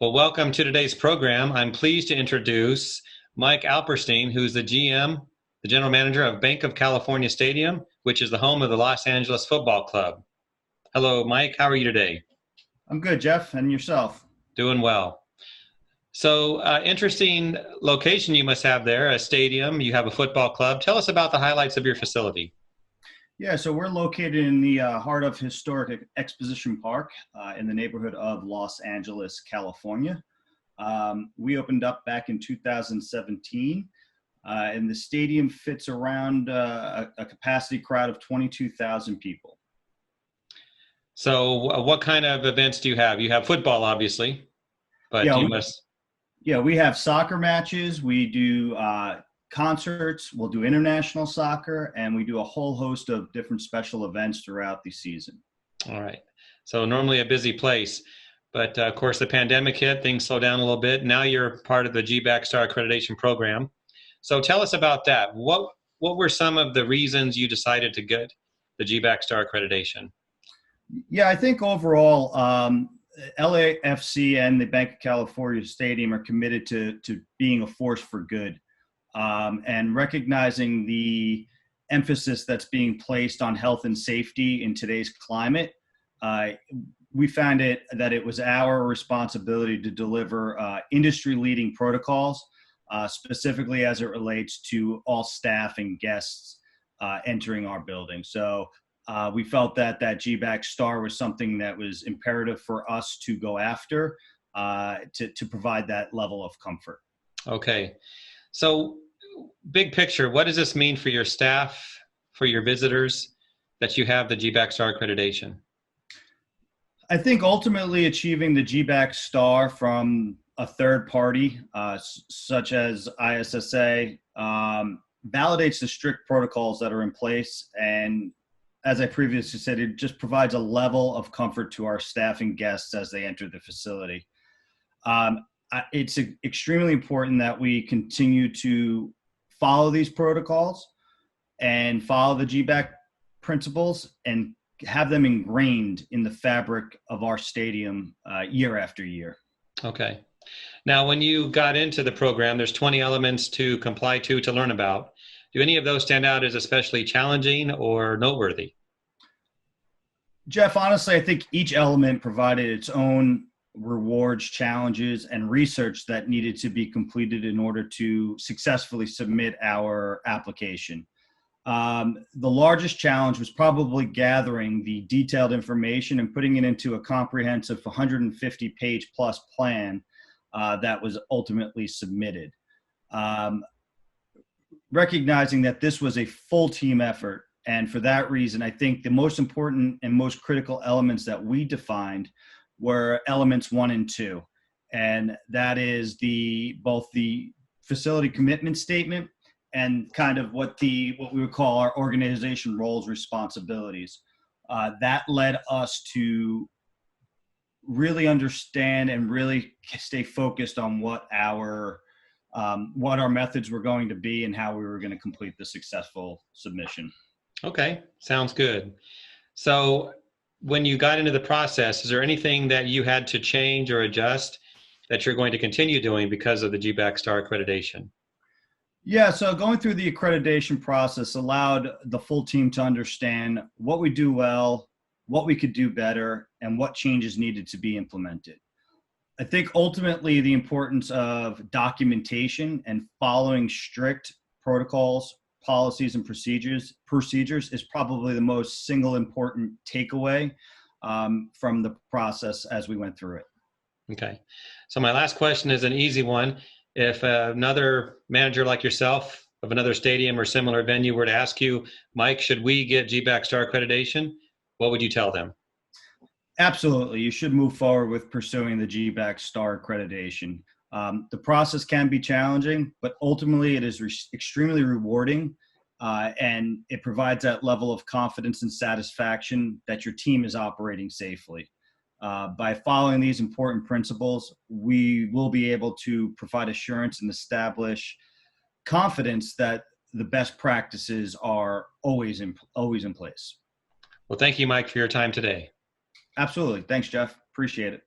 Well, welcome to today's program. I'm pleased to introduce Mike Alperstein, who's the GM, the General Manager of Banc of California Stadium, which is the home of the Los Angeles Football Club. Hello, Mike. How are you today? I'm good, Jeff. And yourself? Doing well. So, interesting location you must have there, a stadium. You have a football club. Tell us about the highlights of your facility. Yeah, so we're located in the heart of historic Exposition Park in the neighborhood of Los Angeles, California. We opened up back in 2017, and the stadium fits around a capacity crowd of 22,000 people. So, what kind of events do you have? You have football, obviously, but Yeah, you we, must. yeah, we have soccer matches. We do concerts. We'll do international soccer, and we do a whole host of different special events throughout the season. All right. So normally a busy place, but of course the pandemic hit, things slowed down a little bit. Now you're part of the GBAC STAR Accreditation program. So tell us about that. What were some of the reasons you decided to get the GBAC STAR Accreditation? Yeah, I think overall, LAFC and the Banc of California Stadium are committed to being a force for good, and recognizing the emphasis that's being placed on health and safety in today's climate. Uh, we found that it was our responsibility to deliver industry-leading protocols, specifically as it relates to all staff and guests entering our building. So we felt that GBAC Star was something that was imperative for us to go after to provide that level of comfort. Okay. So big picture, what does this mean for your staff, for your visitors, that you have the GBAC STAR Accreditation? I think ultimately achieving the GBAC Star from a third party, such as ISSA, validates the strict protocols that are in place. And as I previously said, it just provides a level of comfort to our staff and guests as they enter the facility. It's extremely important that we continue to follow these protocols and follow the GBAC principles and have them ingrained in the fabric of our stadium year after year. Okay. Now, when you got into the program, there's 20 elements to comply to learn about. Do any of those stand out as especially challenging or noteworthy? Jeff, honestly, I think each element provided its own rewards, challenges, and research that needed to be completed in order to successfully submit our application. The largest challenge was probably gathering the detailed information and putting it into a comprehensive 150-page plus plan that was ultimately submitted. Recognizing that this was a full team effort, and for that reason, I think the most important and most critical elements that we defined were elements 1 and 2, and that is both the facility commitment statement and kind of what we would call our organization roles, responsibilities. That led us to really understand and really stay focused on what our methods were going to be and how we were going to complete the successful submission. Okay, sounds good. So when you got into the process, is there anything that you had to change or adjust that you're going to continue doing because of the GBAC STAR accreditation? Yeah, so going through the accreditation process allowed the full team to understand what we do well, what we could do better, and what changes needed to be implemented. I think ultimately the importance of documentation and following strict protocols, policies, and procedures is probably the most single important takeaway from the process as we went through it. Okay. So my last question is an easy one. If another manager like yourself of another stadium or similar venue were to ask you, Mike, should we get GBAC STAR accreditation? What would you tell them? Absolutely. You should move forward with pursuing the GBAC STAR accreditation. The process can be challenging, but ultimately it is extremely rewarding, and it provides that level of confidence and satisfaction that your team is operating safely. By following these important principles, we will be able to provide assurance and establish confidence that the best practices are always in place. Well, thank you, Mike, for your time today. Absolutely. Thanks, Jeff. Appreciate it.